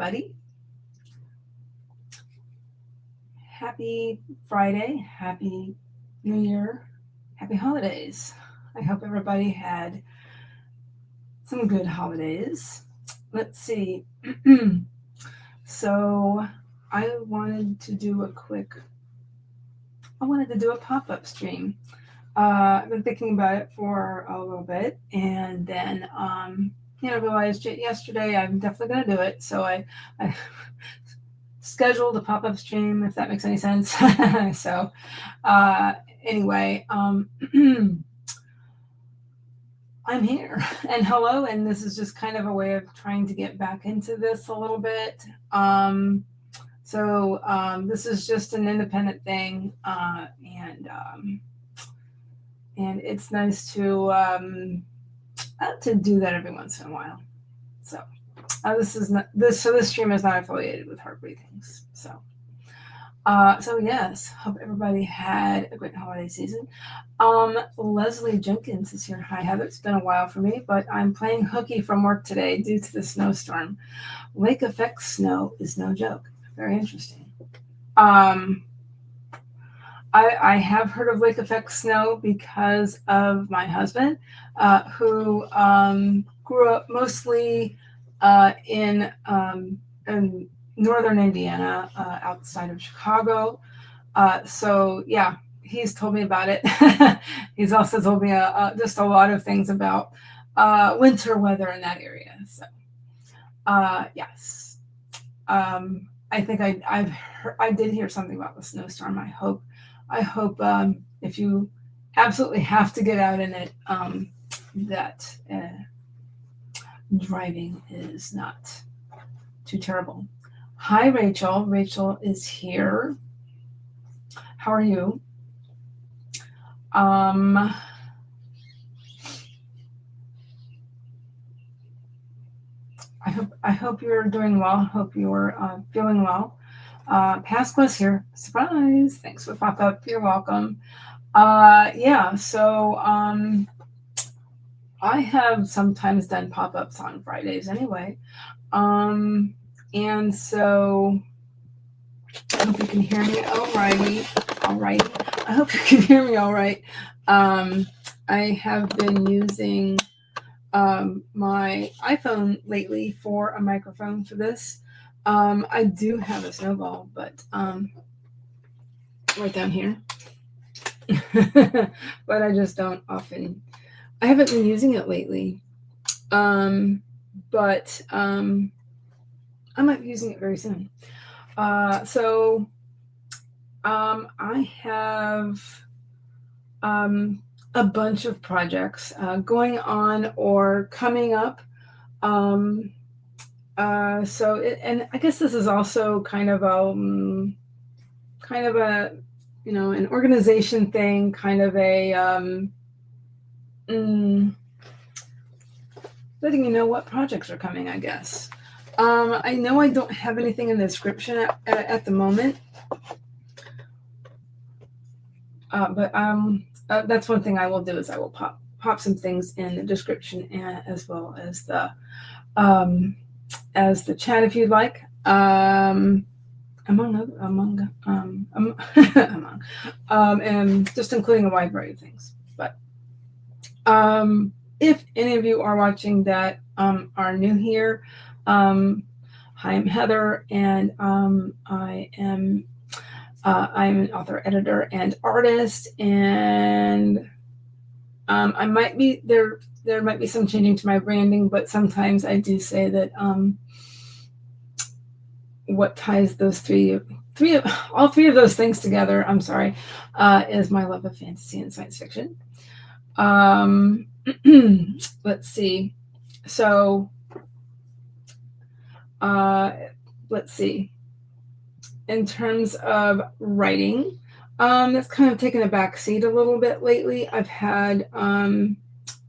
everybody. Happy Friday, happy New Year, happy holidays. I hope everybody had some good holidays. Let's see. So I wanted to do a pop-up stream. I've been thinking about it for a little bit, and then realized yesterday I'm definitely going to do it. So I scheduled a pop-up stream, if that makes any sense. So anyway, I'm here, and hello, and this is just kind of a way of trying to get back into this a little bit. So this is just an independent thing, and it's nice to do that every once in a while. So this stream is not affiliated with Heart Breathings. So yes, hope everybody had a great holiday season. Leslie Jenkins is here. Hi, Heather. It's been a while for me, but I'm playing hooky from work today due to the snowstorm. Lake effect snow is no joke. Very interesting. I have heard of lake effect snow because of my husband, who grew up mostly in northern Indiana, outside of Chicago. So yeah, he's told me about it. He's also told me just a lot of things about winter weather in that area. So yes, I think I did hear something about the snowstorm. I hope if you absolutely have to get out in it, that driving is not too terrible. Hi, Rachel. Rachel is here. How are you? I hope you're doing well. Hope you're feeling well. Pasqua's here. Surprise. Thanks for pop up. You're welcome. Yeah, so I have sometimes done pop-ups on Fridays anyway. And so I hope you can hear me all right. I hope you can hear me all right. I have been using my iPhone lately for a microphone for this. I do have a snowball, but right down here. But I just don't often. I haven't been using it lately. But I might be using it very soon. So I have a bunch of projects going on or coming up. And I guess this is also kind of a an organization thing, kind of a letting you know what projects are coming, I guess. I know I don't have anything in the description at the moment, but that's one thing I will do is I will pop some things in the description as well as the chat if you'd like. And just including a wide variety of things. But if any of you are watching that are new here, hi, I'm Heather, and I'm an author, editor, and artist, and I might be there. There might be some changing to my branding, but sometimes I do say that what ties those all three of those things together, is my love of fantasy and science fiction. Let's see. So, let's see. In terms of writing, that's kind of taken a back seat a little bit lately. I've had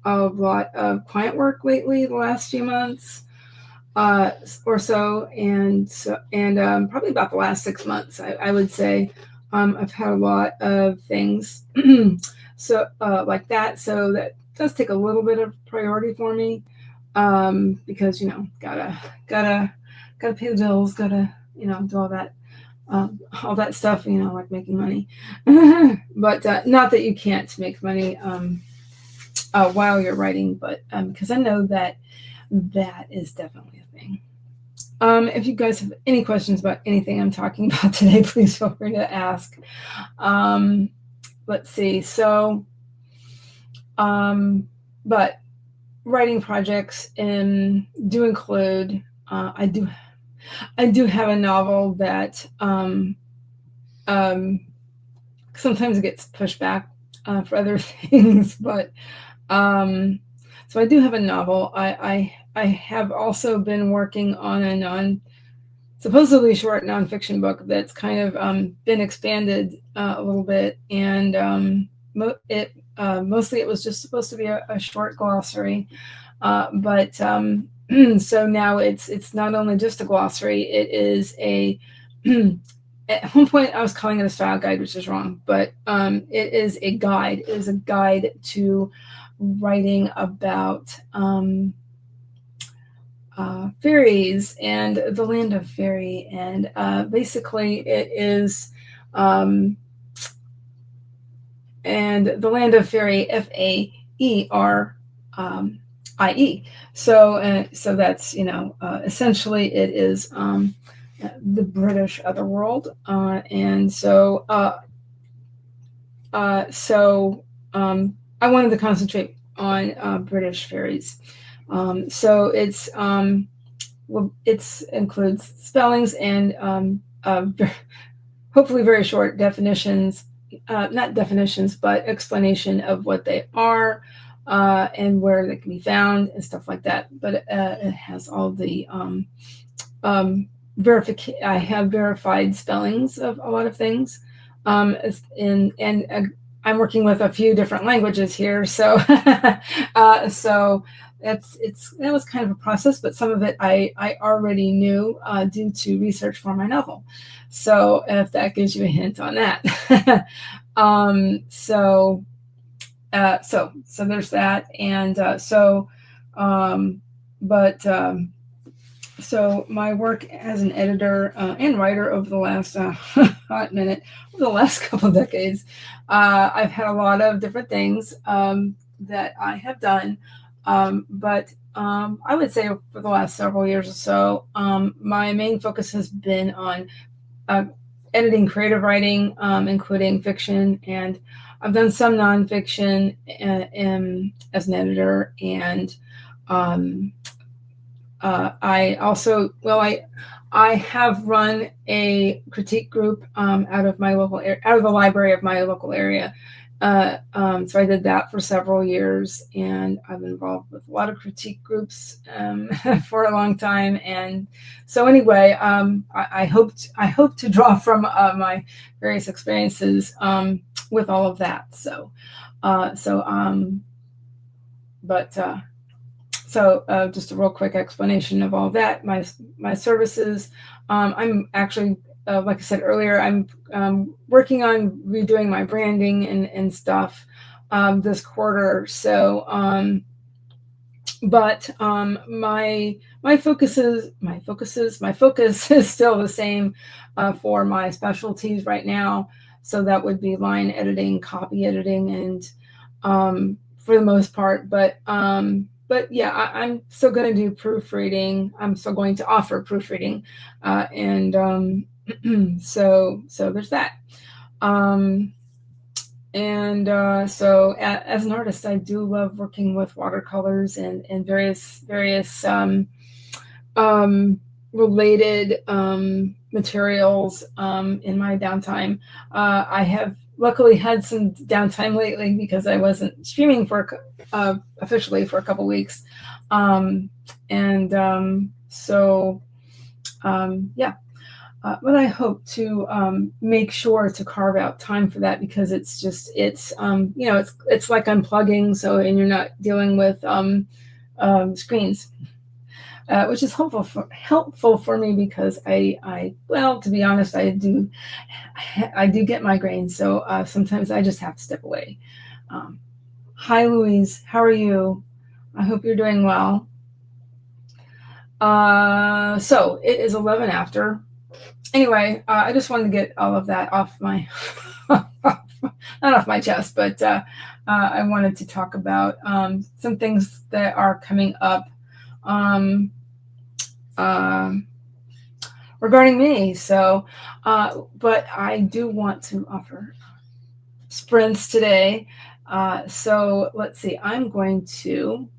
a lot of client work lately the last few months or so, and probably about the last 6 months, I would say. I've had a lot of things so like that, so that does take a little bit of priority for me, because gotta gotta pay the bills, gotta, do all that stuff, like making money. But not that you can't make money while you're writing, but because I know that is definitely a thing. If you guys have any questions about anything I'm talking about today, please feel free to ask. Let's see. So, but writing projects do include, I do have a novel that sometimes it gets pushed back for other things, but so I do have a novel. I have also been working on a supposedly short nonfiction book that's kind of been expanded a little bit, and mostly it was just supposed to be a short glossary, but so now it's not only just a glossary, it is a at one point I was calling it a style guide, which is wrong, but it is a guide. It is a guide to writing about fairies and the land of fairy, and basically it is and the land of fairy, FAERIE. So that's essentially it is the British otherworld, and so I wanted to concentrate on British fairies. So it's includes spellings and hopefully very short definitions, not definitions, but explanation of what they are and where they can be found and stuff like that. But it has all the I have verified spellings of a lot of things, and I'm working with a few different languages here, so so that was kind of a process, but some of it I already knew due to research for my novel. So if that gives you a hint on that, so there's that, and so my work as an editor and writer over the last couple of decades, I've had a lot of different things that I have done, but I would say for the last several years or so, my main focus has been on editing creative writing, including fiction, and I've done some nonfiction as an editor, and I also, I have run a critique group out of the library of my local area. So I did that for several years, and I've been involved with a lot of critique groups for a long time. And so anyway, I hope to draw from my various experiences with all of that. So just a real quick explanation of all that. My services. I'm actually, like I said earlier, I'm working on redoing my branding and stuff this quarter. So, but my focus is still the same for my specialties right now. So that would be line editing, copy editing, and for the most part, but yeah, I'm still going to do proofreading. I'm still going to offer proofreading, and so there's that. So as an artist, I do love working with watercolors and various related materials in my downtime. I have luckily had some downtime lately because I wasn't streaming officially for a couple weeks. But I hope to make sure to carve out time for that, because it's like unplugging. So, and you're not dealing with screens, which is helpful for me, because to be honest, I do get migraines. So sometimes I just have to step away. Hi, Louise. How are you? I hope you're doing well. So it is 11 after. Anyway, I just wanted to get all of that off my, not off my chest, but I wanted to talk about some things that are coming up regarding me. So, but I do want to offer sprints today. So let's see, I'm going to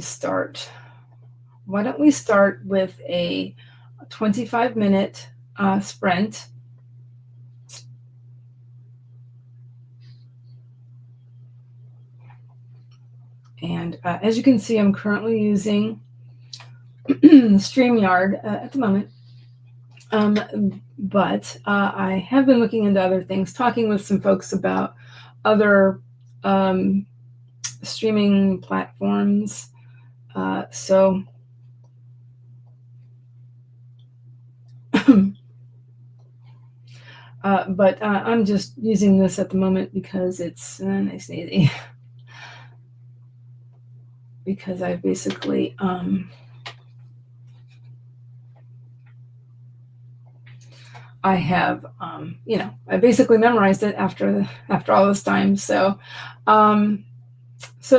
start. Why don't we start with a 25-minute sprint? And as you can see, I'm currently using StreamYard at the moment. But I have been looking into other things, talking with some folks about other streaming platforms. But I'm just using this at the moment because it's nice and easy. Because I basically I have I basically memorized it after all this time. So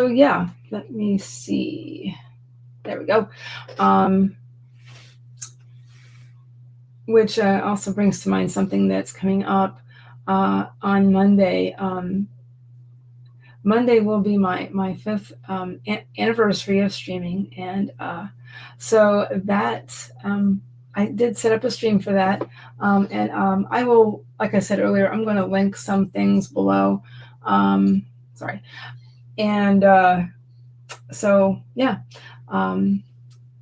yeah, let me see. There we go. Which also brings to mind something that's coming up on Monday. Monday will be my 5th anniversary of streaming, and so that I did set up a stream for that, and I will, like I said earlier, I'm going to link some things below. Sorry, and so yeah, I'm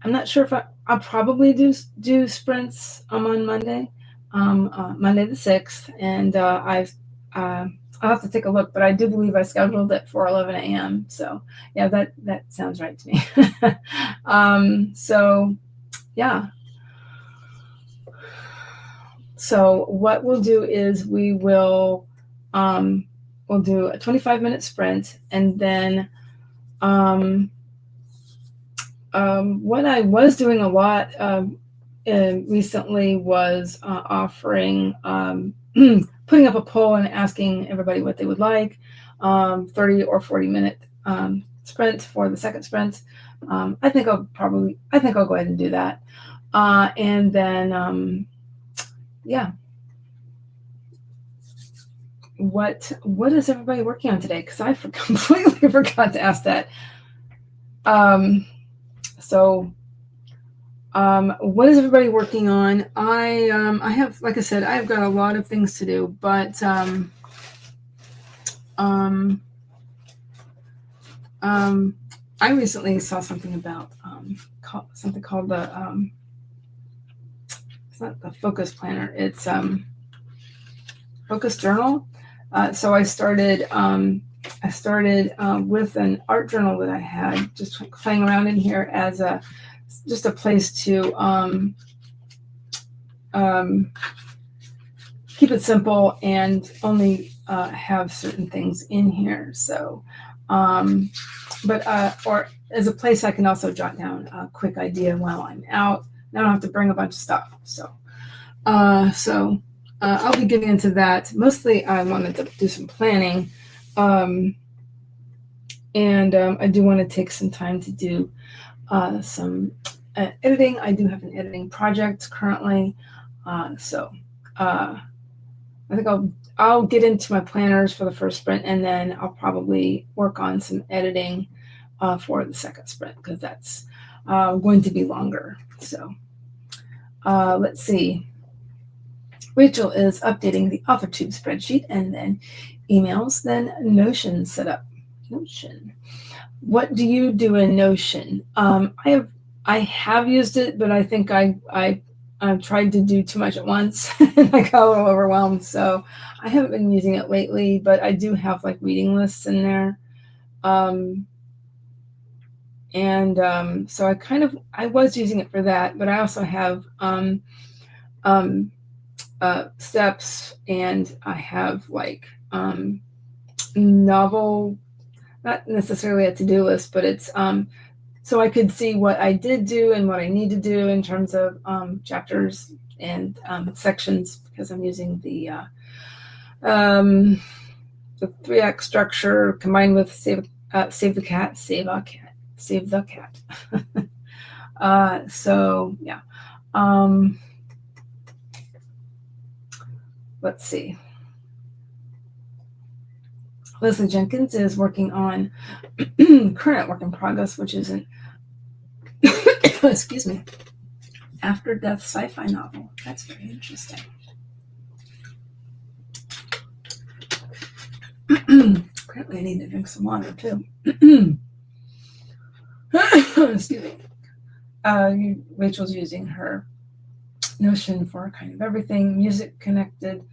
not sure if I'll probably do sprints on Monday, Monday the 6th, and I'll have to take a look, but I do believe I scheduled it for 11 a.m. So yeah, that sounds right to me. So yeah. So what we'll do is we'll do a 25-minute sprint, and then what I was doing a lot recently was offering putting up a poll and asking everybody what they would like, 30 or 40-minute sprint for the second sprint. I think I'll go ahead and do that. And then, yeah. What is everybody working on today? Because I completely forgot to ask that. So what is everybody working on? I have, like I said, I've got a lot of things to do, but I recently saw something about something called the it's not the focus planner, it's focus journal. So I started with an art journal that I had, just playing around in here as just a place to keep it simple and only have certain things in here. So, or as a place I can also jot down a quick idea while I'm out. I don't have to bring a bunch of stuff. So I'll be getting into that. Mostly I wanted to do some planning. And I do want to take some time to do some editing. I do have an editing project currently. So I think I'll get into my planners for the first sprint, and then I'll probably work on some editing for the second sprint, because that's going to be longer. So let's see. Rachel is updating the AuthorTube spreadsheet, and then emails, then Notion setup. Notion. What do you do in Notion? I have used it, but I think I tried to do too much at once and I got a little overwhelmed. So I haven't been using it lately, but I do have like reading lists in there. So I was using it for that, but I also have steps, and I have like novel, not necessarily a to-do list, but it's so I could see what I did do and what I need to do in terms of chapters and sections, because I'm using the 3-act structure combined with save the cat. So yeah. Let's see. Leslie Jenkins is working on current work in progress, which is an excuse me, after death sci-fi novel. That's very interesting. Apparently I need to drink some water too. Excuse me. Rachel's using her Notion for kind of everything, music connected,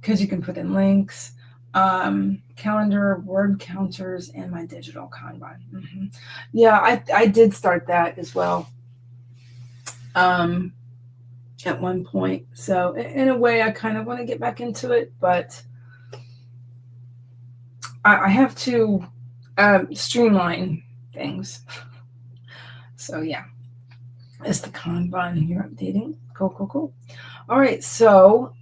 because you can put in links, calendar, word counters, and my digital Kanban. Yeah, I did start that as well at one point. So in a way, I kind of want to get back into it, but I have to streamline things. So yeah, it's the Kanban you're updating. Cool. All right, so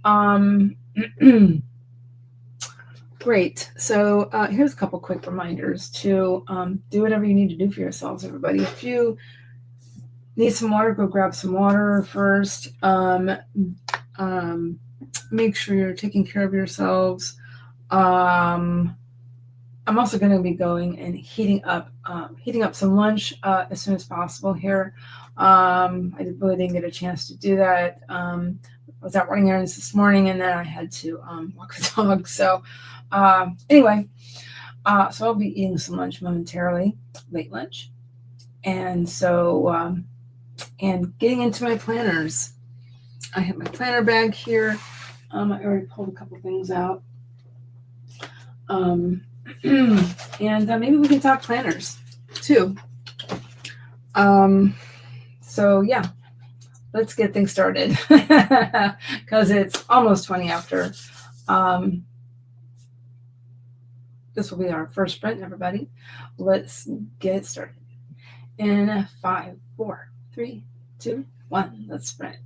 great. So here's a couple quick reminders to do whatever you need to do for yourselves, everybody. If you need some water, go grab some water first. Make sure you're taking care of yourselves. I'm also going to be going and heating up some lunch as soon as possible here. I really didn't get a chance to do that. I was out running errands this morning, and then I had to walk the dog. So anyway, so I'll be eating some lunch momentarily, late lunch. And so, and getting into my planners. I have my planner bag here. I already pulled a couple things out. And maybe we can talk planners too. So yeah, let's get things started because it's almost 20 after. This will be our first sprint, everybody. Let's get started. In 5, 4, 3, 2, 1, let's sprint.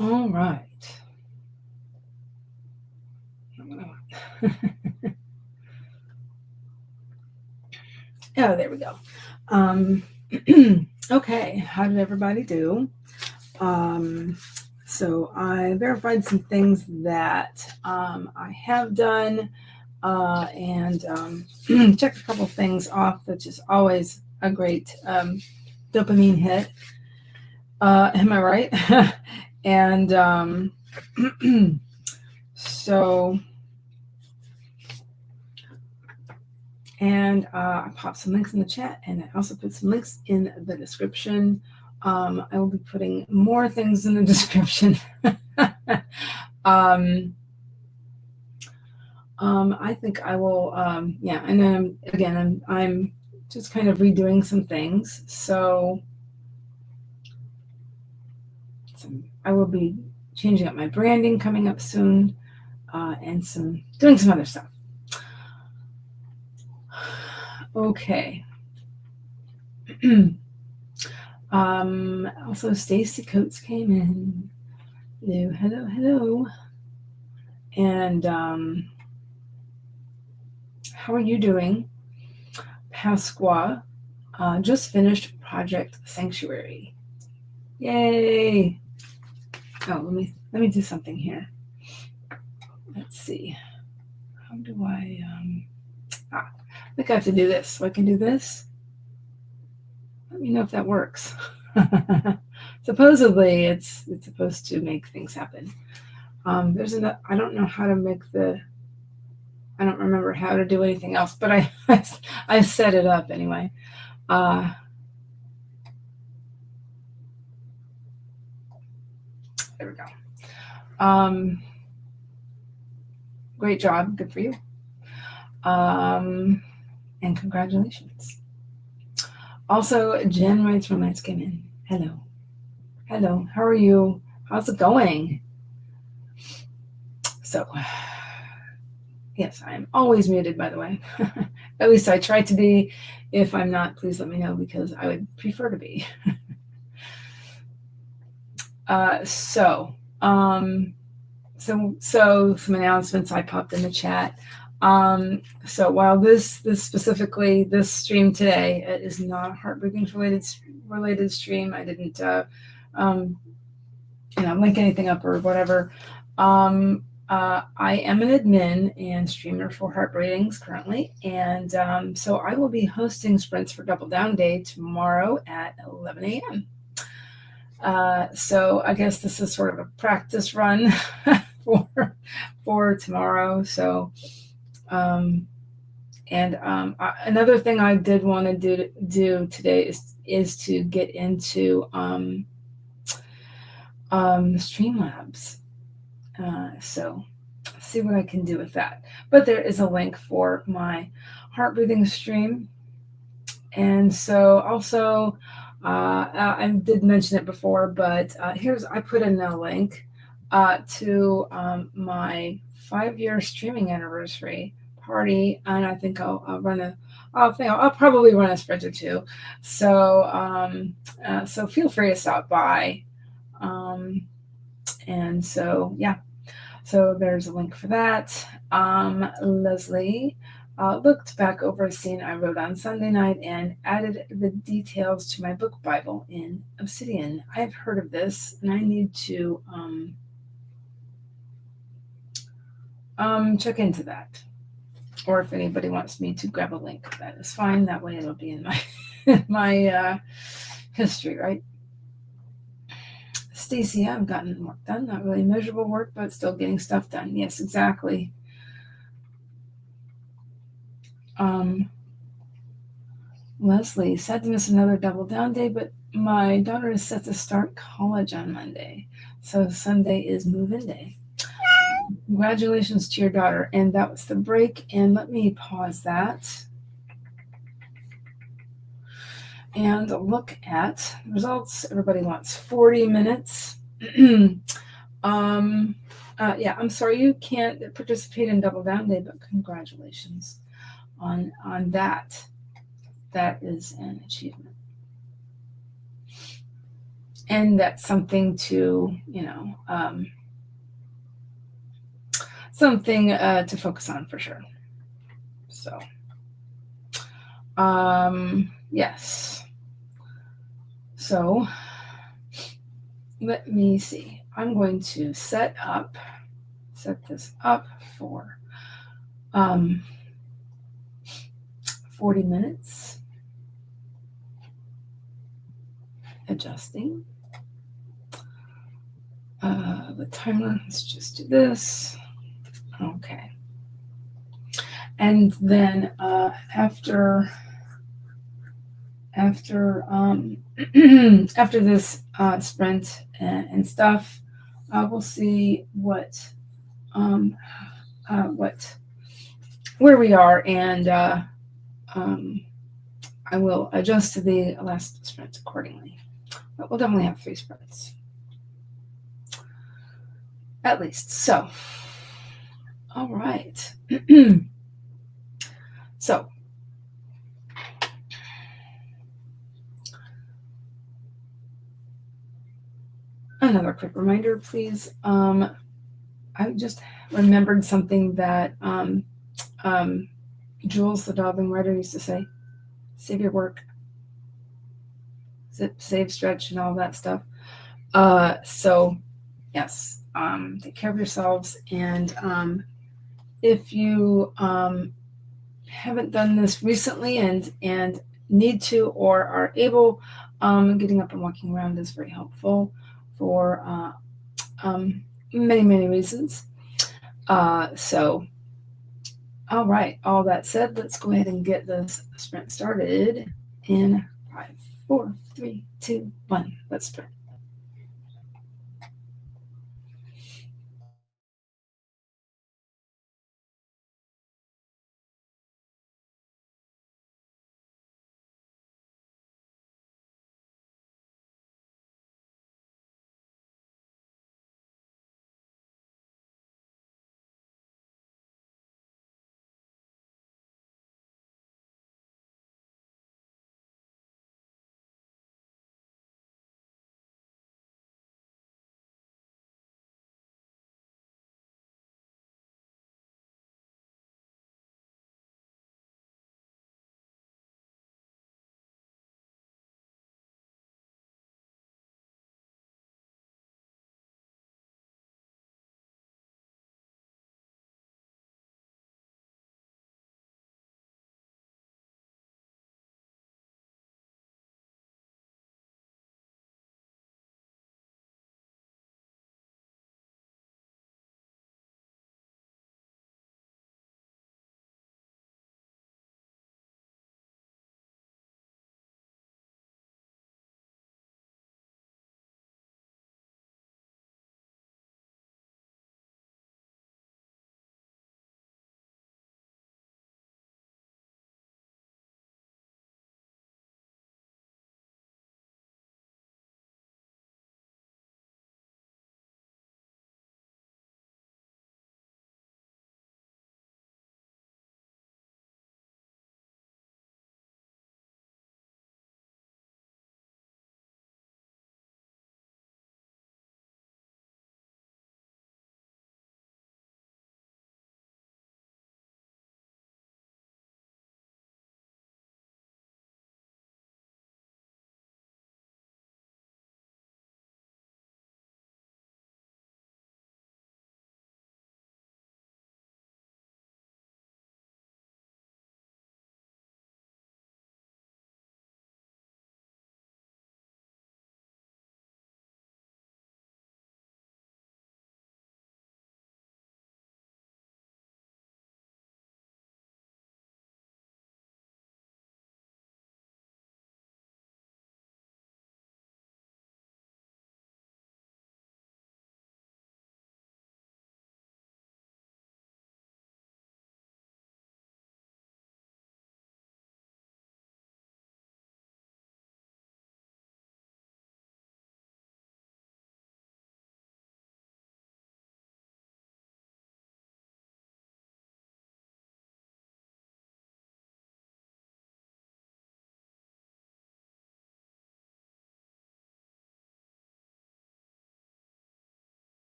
All right. Oh, there we go. Okay, how did everybody do? So I verified some things that I have done and checked a couple things off, which is always a great dopamine hit. Am I right? And so, and I popped some links in the chat, and I also put some links in the description. I will be putting more things in the description. I think I will, yeah, and then again, I'm just kind of redoing some things. So I will be changing up my branding coming up soon, and doing some other stuff. Okay. Also, Stacy Coates came in. Hello. And how are you doing? Pasqua just finished Project Sanctuary. Yay! Oh, let me do something here. Let's see. How do I? I think I have to do this. So I can do this. Let me know if that works. Supposedly, it's supposed to make things happen. There's I don't know how to make I don't remember how to do anything else, but I set it up anyway. There we go. Great job. Good for you. And congratulations. Also, Jen writes Romance came in. Hello. How are you? How's it going? So, yes, I am always muted, by the way. At least I try to be. If I'm not, please let me know, because I would prefer to be. So some announcements I popped in the chat. So while this specifically, this stream today is not a Heartbreaking related stream, I didn't link anything up or whatever. I am an admin and streamer for Heartbreakings currently, and so I will be hosting sprints for Double Down Day tomorrow at 11 a.m. So I guess this is sort of a practice run for tomorrow. So, another thing I did want to do today is to get into Streamlabs. So see what I can do with that. But there is a link for my heart breathing stream, and so also. I did mention it before, but I put in a link to my 5-year streaming anniversary party, and I think I'll probably run a sprint or two. So so feel free to stop by, and so yeah. So there's a link for that. Leslie looked back over a scene I wrote on Sunday night and added the details to my book Bible in Obsidian. I've heard of this, and I need to check into that. Or if anybody wants me to grab a link, that is fine. That way it'll be in my history, right? Stacy, I've gotten work done. Not really measurable work, but still getting stuff done. Yes, exactly. Leslie, sad to miss another Double Down Day, but my daughter is set to start college on Monday. So Sunday is move-in day. Congratulations to your daughter. And that was the break. And let me pause that and look at the results. Everybody wants 40 minutes. Yeah, I'm sorry you can't participate in Double Down Day, but congratulations on that. That is an achievement. and that's something to, something to focus on for sure. So, yes. So, let me see. I'm going to set this up for 40 minutes. Adjusting. The timer, let's just do this. Okay. And then after after this sprint and stuff, we'll see where we are, and I will adjust to the last sprint accordingly. But we'll definitely have 3 sprints, at least. So, all right. So, another quick reminder, please. I just remembered something that Jules, the Daubing writer, used to say: save your work, zip, save, stretch, and all that stuff. So, yes, take care of yourselves. And if you haven't done this recently and need to or are able, getting up and walking around is very helpful for many, many reasons. So, all right, all that said, let's go ahead and get this sprint started in 5, 4, 3, 2, 1. Let's sprint.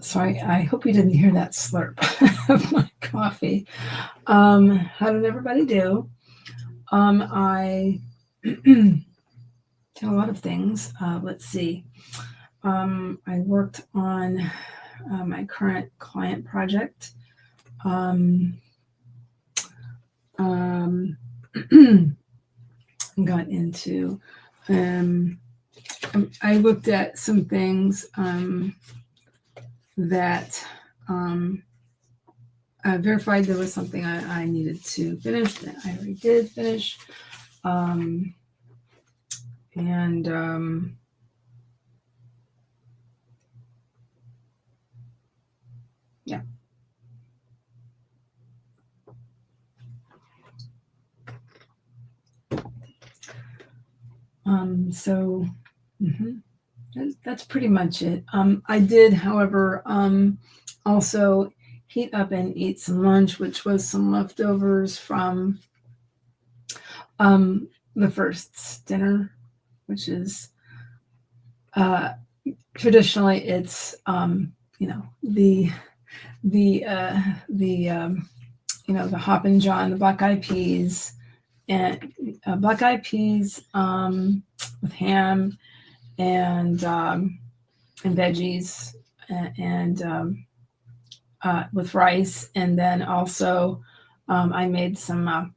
Sorry, I hope you didn't hear that slurp of my coffee. How did everybody do? I did a lot of things. Let's see. I worked on my current client project. Got into, I looked at some things that I verified there was something I needed to finish that I already did finish. Yeah. So that's pretty much it. I did, however, also heat up and eat some lunch, which was some leftovers from the first dinner, which is traditionally it's the Hoppin' John, the black eyed peas, and black eyed peas with ham and veggies and with rice, and then also I made some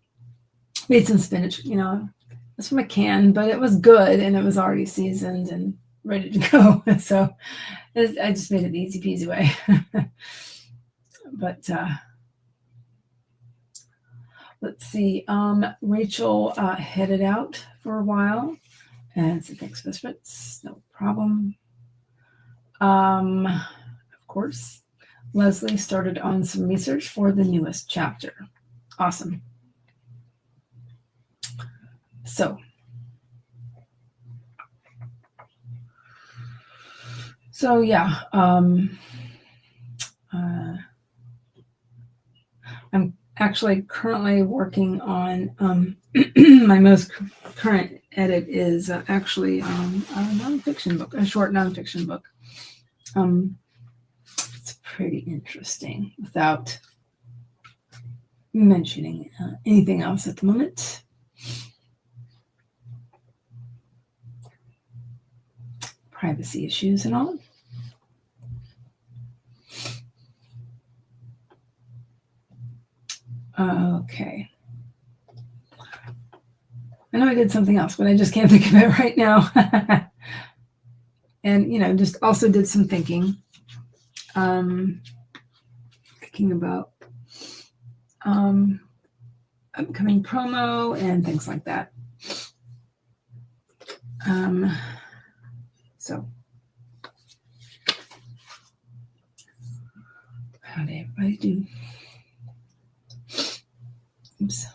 spinach. It's from a can, but it was good and it was already seasoned and ready to go. So I just made it the easy peasy way. But let's see. Rachel headed out for a while and said, thanks for the spreads. No problem. Of course, Leslie started on some research for the newest chapter. Awesome. So yeah, I'm actually currently working on my most current edit is actually a nonfiction book, a short nonfiction book. It's pretty interesting without mentioning anything else at the moment. Privacy issues and all. Okay. I know I did something else, but I just can't think of it right now. And, just also did some thinking. Thinking about upcoming promo and things like that. So how did everybody do? Oops.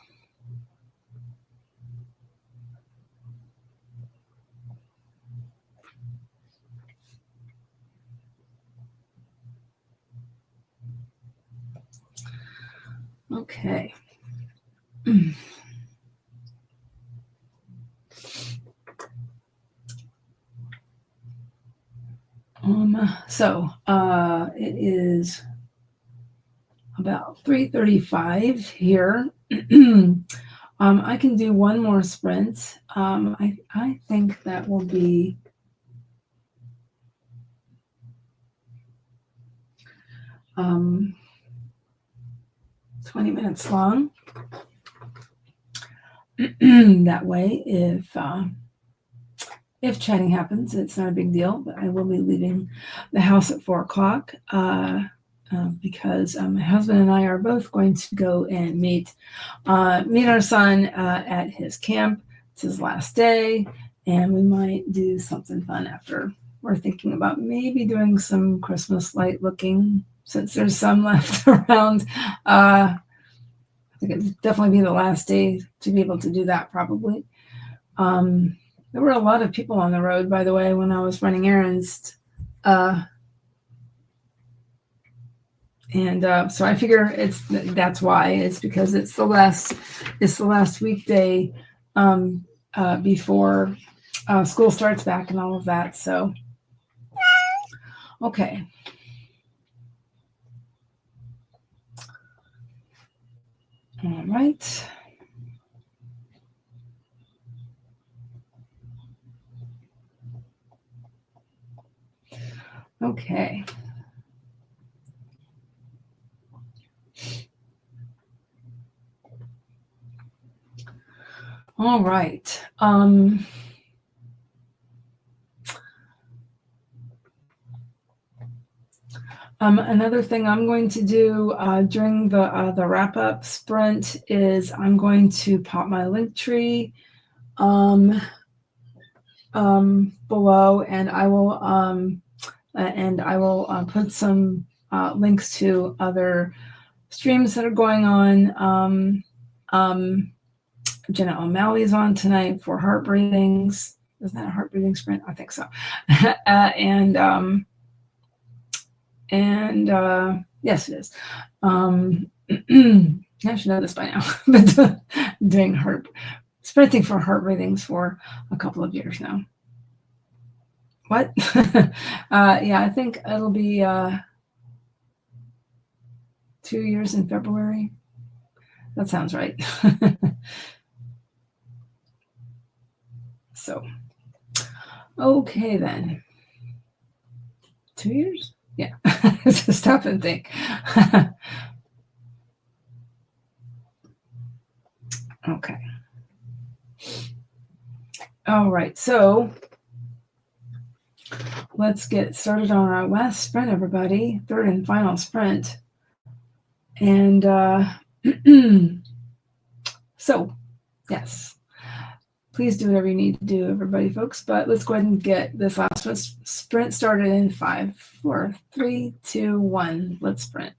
Okay. So it is about 3:35 here. I can do one more sprint. I think that will be 20 minutes long. That way, if chatting happens, it's not a big deal, but I will be leaving the house at 4:00 because my husband and I are both going to go and meet our son at his camp. It's his last day, and we might do something fun after. We're thinking about maybe doing some Christmas light looking, since there's some left around. I think it'd definitely be the last day to be able to do that, probably. There were a lot of people on the road, by the way, when I was running errands. So I figure that's why. It's because it's the last weekday before school starts back and all of that. So, okay. All right. Okay. All right. Another thing I'm going to do during the wrap-up sprint is I'm going to pop my Linktree below, and I will put some links to other streams that are going on. Jenna O'Malley's on tonight for heart breathings. Isn't that a heart breathing sprint? I think so. Yes, it is. I should know this by now, but doing sprinting for heart breathings for a couple of years now. What? Yeah, I think it'll be 2 years in February. That sounds right. So, okay then. 2 years? Yeah. Stop and think. Okay. All right. So let's get started on our last sprint, everybody. Third and final sprint. And so, yes, please do whatever you need to do, everybody, folks. But let's go ahead and get this last sprint started in 5, 4, 3, 2, 1. Let's sprint.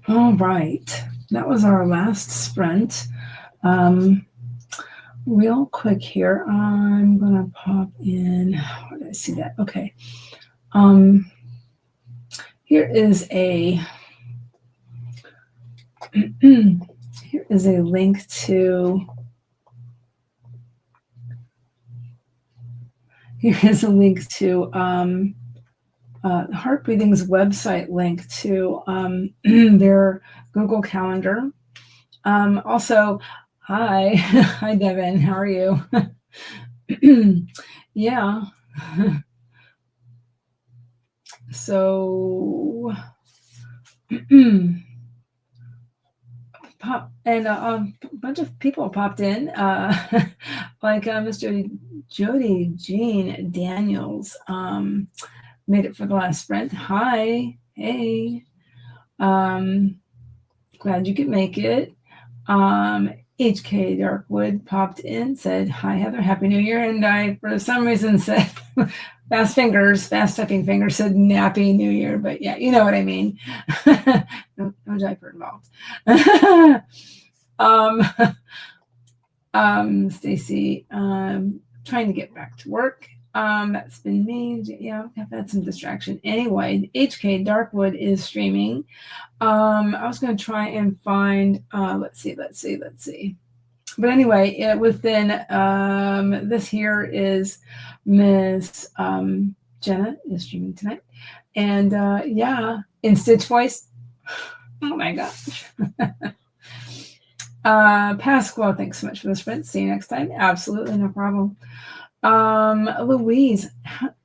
All right. That was our last sprint. Real quick here, I'm going to pop in. Where did I see that? Okay. Here is a here is a link to Heart Breathing's website link to their Google Calendar. Also, hi, hi Devin, how are you? Yeah. So, a bunch of people popped in, like Mr. Jody Jean Daniels made it for the last sprint. Hi, hey, glad you could make it. HK Darkwood popped in, said, hi, Heather, Happy New Year. And I, for some reason, said, fast typing fingers, said Nappy New Year. But yeah, you know what I mean. No diaper involved. Stacy, trying to get back to work. That's been me. Yeah, I've had some distraction. Anyway, HK Darkwood is streaming. I was going to try and find, let's see. But anyway, within this here is Miss Jenna is streaming tonight. And yeah, in Stitch voice. Oh my gosh. Pasquale, thanks so much for the sprint. See you next time. Absolutely, no problem. Louise,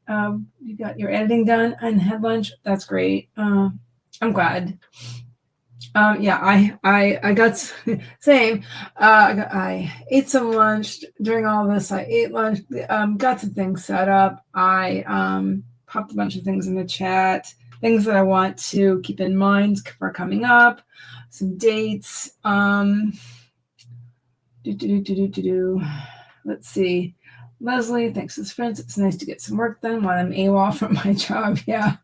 you got your editing done and had lunch. That's great. I'm glad. Yeah, I got same. I ate some lunch during all this. I ate lunch. Got some things set up. I popped a bunch of things in the chat. Things that I want to keep in mind for coming up. Some dates. Let's see. Leslie, thanks for the friends. It's nice to get some work done while I'm AWOL from my job. Yeah.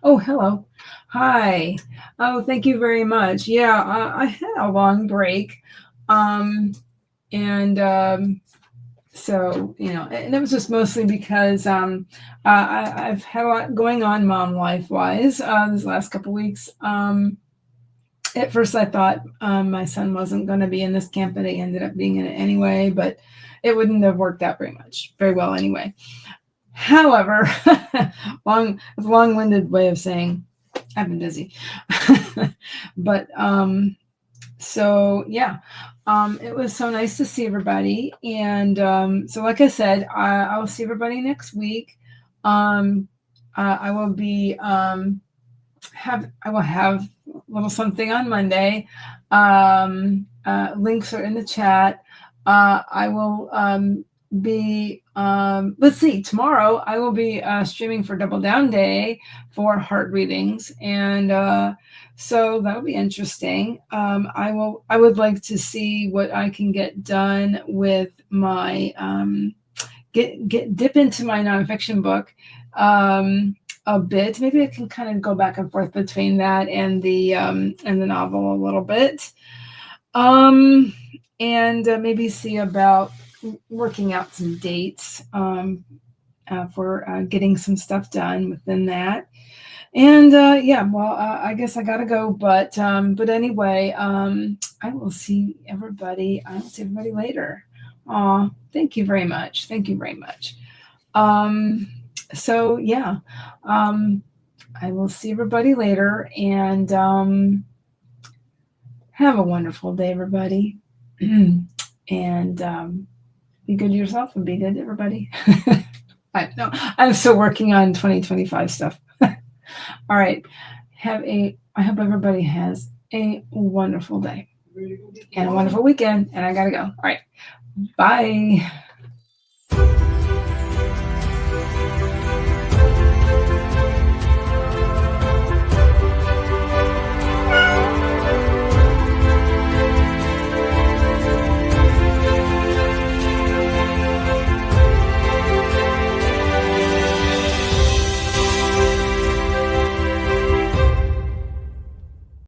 Oh, hello. Hi. Oh, thank you very much. Yeah, I had a long break. So, you know, and it was just mostly because I've had a lot going on mom life-wise these last couple weeks. At first, I thought my son wasn't going to be in this camp, but he ended up being in it anyway. But it wouldn't have worked out very well anyway. However, long-winded way of saying I've been busy. But so yeah, it was so nice to see everybody. And so, like I said, I will see everybody next week. I will be have a little something on Monday. Links are in the chat. I will be let's see, tomorrow I will be streaming for Double Down Day for heart readings, and so that'll be interesting. I would like to see what I can get done with my dip into my nonfiction book a bit. Maybe I can kind of go back and forth between that and the novel a little bit, and maybe see about working out some dates for getting some stuff done within that. And yeah, well, I guess I gotta go, but anyway, I will see everybody. I will see everybody later. Thank you very much. Thank you very much. So yeah, I will see everybody later, and have a wonderful day, everybody. And be good to yourself and be good to everybody. I know I'm still working on 2025 stuff. All right. I hope everybody has a wonderful day and a wonderful weekend. And I gotta go. All right. Bye.